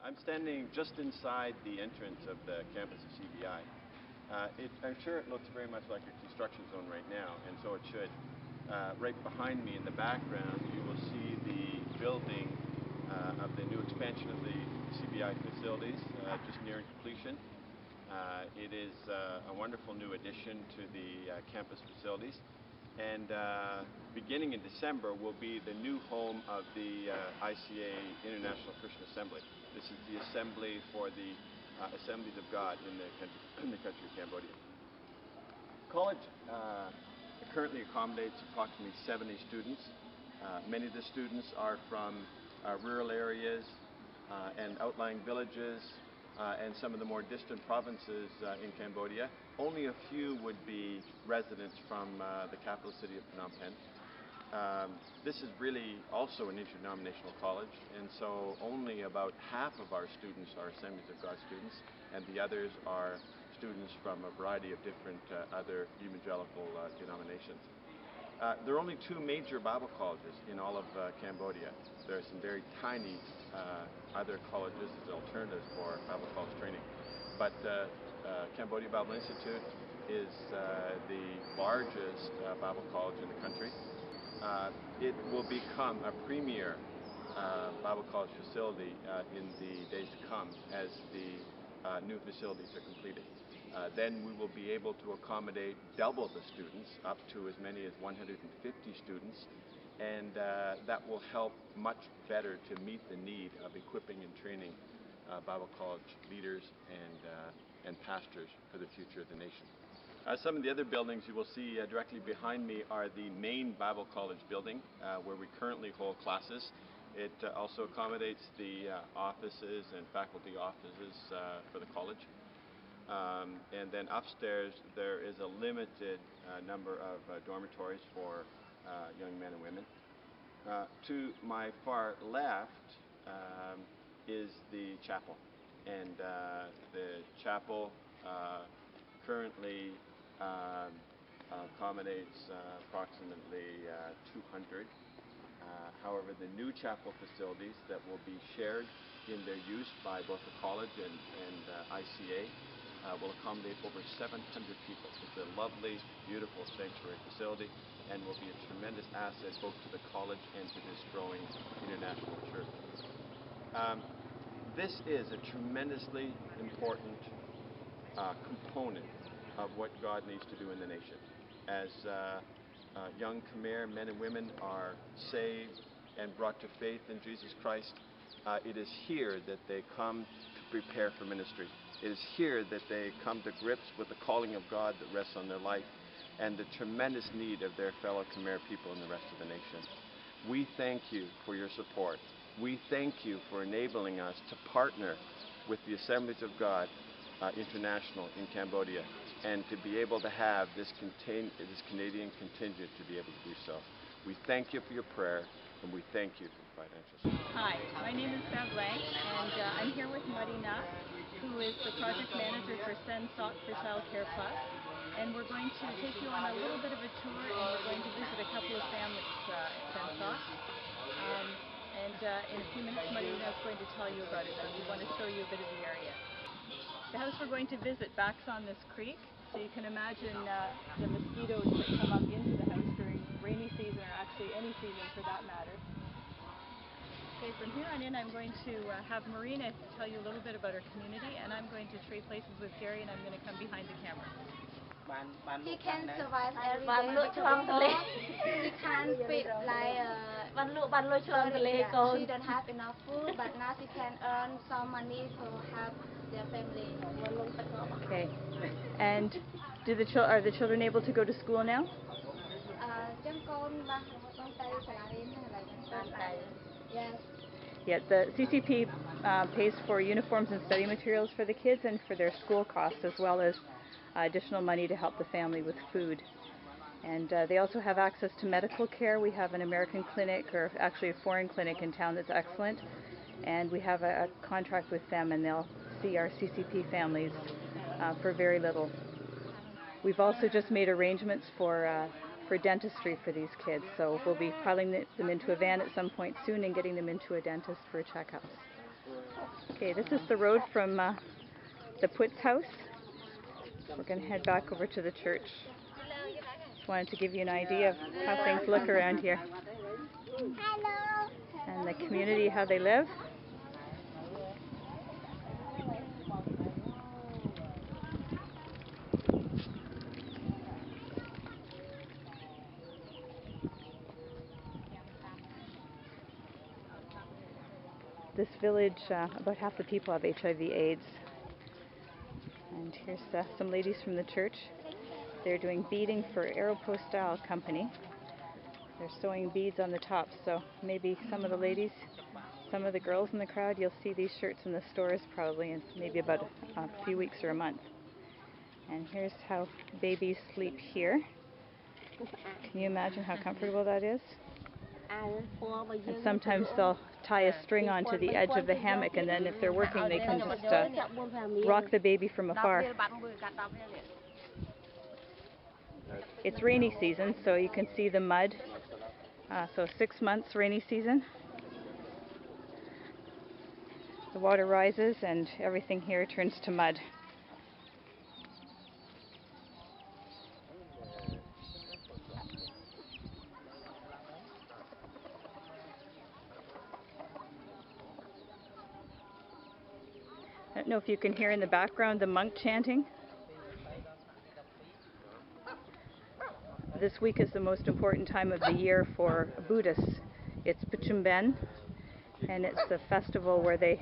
I'm standing just inside the entrance of the campus of CBI. I'm sure it looks very much like a construction zone right now, and so it should. Right behind me in the background, you will see the building of the new expansion of the CBI facilities, just nearing completion. It is a wonderful new addition to the campus facilities. And beginning in December will be the new home of the ICA International Christian Assembly. This is the assembly for the Assemblies of God in the country of Cambodia. College currently accommodates approximately 70 students. Many of the students are from rural areas and outlying villages and some of the more distant provinces in Cambodia. Only a few would be residents from the capital city of Phnom Penh. This is really also an interdenominational college, and so only about half of our students are Assemblies of God students, and the others are students from a variety of different other evangelical denominations. There are only two major Bible colleges in all of Cambodia. There are some very tiny other colleges as alternatives for Bible college training. But Cambodia Bible Institute is the largest Bible college in the country. It will become a premier Bible college facility in the days to come as the new facilities are completed. Then we will be able to accommodate double the students, up to as many as 150 students, and that will help much better to meet the need of equipping and training Bible college leaders and pastors for the future of the nation. Some of the other buildings you will see directly behind me are the main Bible college building where we currently hold classes. It also accommodates the offices and faculty offices for the college. And then upstairs there is a limited number of dormitories for young men and women. To my far left is the chapel, and the chapel currently accommodates approximately 200. However, the new chapel facilities that will be shared in their use by both the college and ICA will accommodate over 700 people. It's a lovely, beautiful sanctuary facility and will be a tremendous asset both to the college and to this growing international church. This is a tremendously important component of what God needs to do in the nation. As young Khmer men and women are saved and brought to faith in Jesus Christ, it is here that they come to prepare for ministry. It is here that they come to grips with the calling of God that rests on their life and the tremendous need of their fellow Khmer people and the rest of the nation. We thank you for your support. We thank you for enabling us to partner with the Assemblies of God International in Cambodia and to be able to have this Canadian contingent to be able to do so. We thank you for your prayer, and we thank you for the financial support. Hi, my name is Bev Laing, and I'm here with Marina, who is the project manager for Send Sock for Child Care Plus, and we're going to take you on a little bit of a tour, and we're going to visit a couple of families at Send Sock. And in a few minutes, Marina is going to tell you about it, but we want to show you a bit of the area. The house we're going to visit backs on this creek, so you can imagine the mosquitoes that come up into the house during rainy season, or actually any season for that matter. Okay, from here on in I'm going to have Marina tell you a little bit about our community, and I'm going to trade places with Gary, and I'm going to come behind the camera. He can survive every day. He can't feed like she don't have enough food, but now she can earn some money to help their family. Okay. And are the children able to go to school now? Yes. Yeah, the CCP pays for uniforms and study materials for the kids and for their school costs, as well as additional money to help the family with food. And they also have access to medical care. We have an American clinic, or actually a foreign clinic in town that's excellent. And we have a contract with them, and they'll see our CCP families for very little. We've also just made arrangements for dentistry for these kids, so we'll be piling them into a van at some point soon and getting them into a dentist for checkups. Okay, this is the road from the Put's house. We're going to head back over to the church. Just wanted to give you an idea of how things look around here. Hello. And the community, how they live. This village, about half the people have HIV/AIDS. And here's some ladies from the church. They're doing beading for Aeropostale company. They're sewing beads on the top, so maybe some of the ladies, some of the girls in the crowd, you'll see these shirts in the stores probably in maybe about a few weeks or a month. And here's how babies sleep here. Can you imagine how comfortable that is? And sometimes they'll tie a string onto the edge of the hammock, and then if they're working they can just rock the baby from afar. It's rainy season, so you can see the mud. So 6 months rainy season. The water rises and everything here turns to mud. I don't know if you can hear in the background the monk chanting. This week is the most important time of the year for Buddhists. It's Pachumben, and it's the festival where they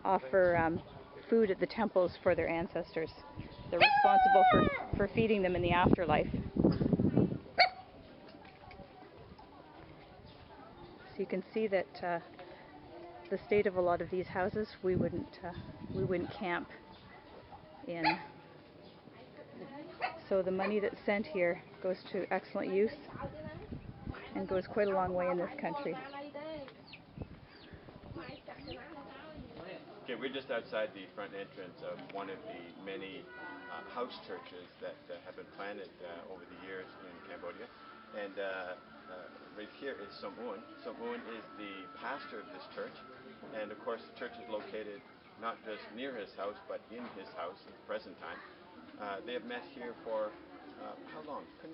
offer food at the temples for their ancestors. They're responsible for feeding them in the afterlife. So you can see that the state of a lot of these houses we wouldn't camp in. So the money that's sent here goes to excellent use and goes quite a long way in this country. Okay, we're just outside the front entrance of one of the many house churches that have been planted over the years in Cambodia. And right here is Somun. Somun is the pastor of this church. And of course the church is located not just near his house, but in his house at the present time. They have met here for how long? For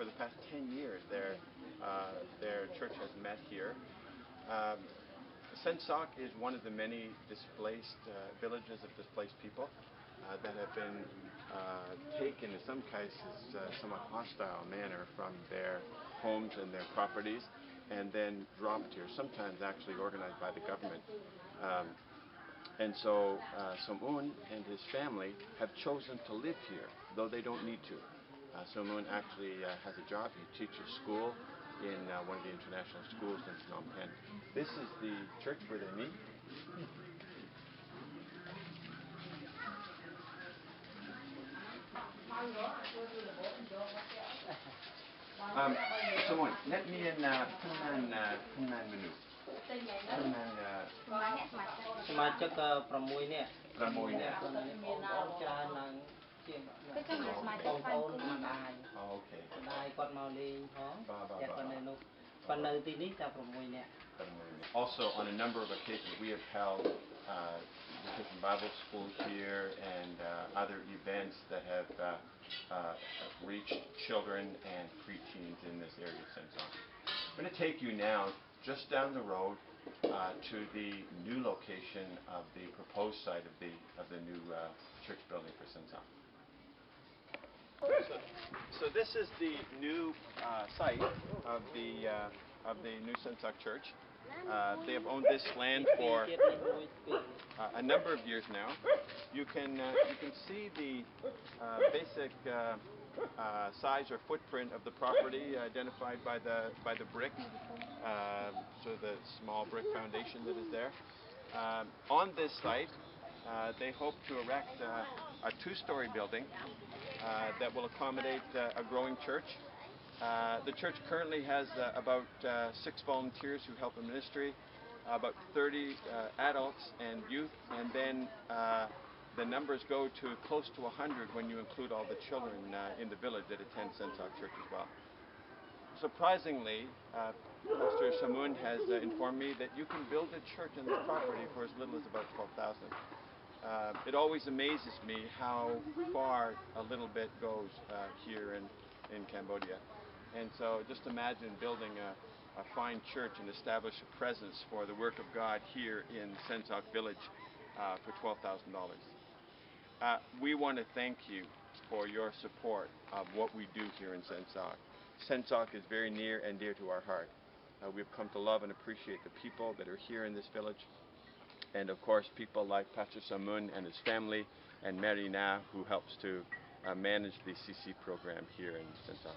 the past 10 years, their church has met here. Sen Sok is one of the many displaced villages of displaced people that have been taken, in some cases, somewhat hostile manner from their homes and their properties, and then dropped here, sometimes actually organized by the government. And so Somun and his family have chosen to live here, though they don't need to. Somun actually has a job. He teaches school in one of the international schools in Phnom Penh. This is the church where they meet. Somun, let me in Phnom Menu. Also, on a number of occasions, we have held different Bible schools here and other events that have reached children and preteens in this area of Sen Sok. I'm going to take you now just down the road to the new location of the proposed site of the new church building for Sen Sok. So this is the new site of the new Sen Sok church. They have owned this land for a number of years now. You can see the basic size or footprint of the property identified by the brick, so the small brick foundation that is there. On this site, they hope to erect a two-story building that will accommodate a growing church. The church currently has about 6 volunteers who help in ministry, about 30 adults and youth, and then the numbers go to close to 100 when you include all the children in the village that attend Sen Sok Church as well. surprisingly, Pastor Shamun has informed me that you can build a church on this property for as little as about $12,000. It always amazes me how far a little bit goes here in Cambodia. And so just imagine building a fine church and establish a presence for the work of God here in Sen Sac village for $12,000. We want to thank you for your support of what we do here in Sen Sac. Sen Sac is very near and dear to our heart. We've come to love and appreciate the people that are here in this village, and of course people like Pastor Samun and his family, and Marina, who helps to manage the CC program here in Sen Sac.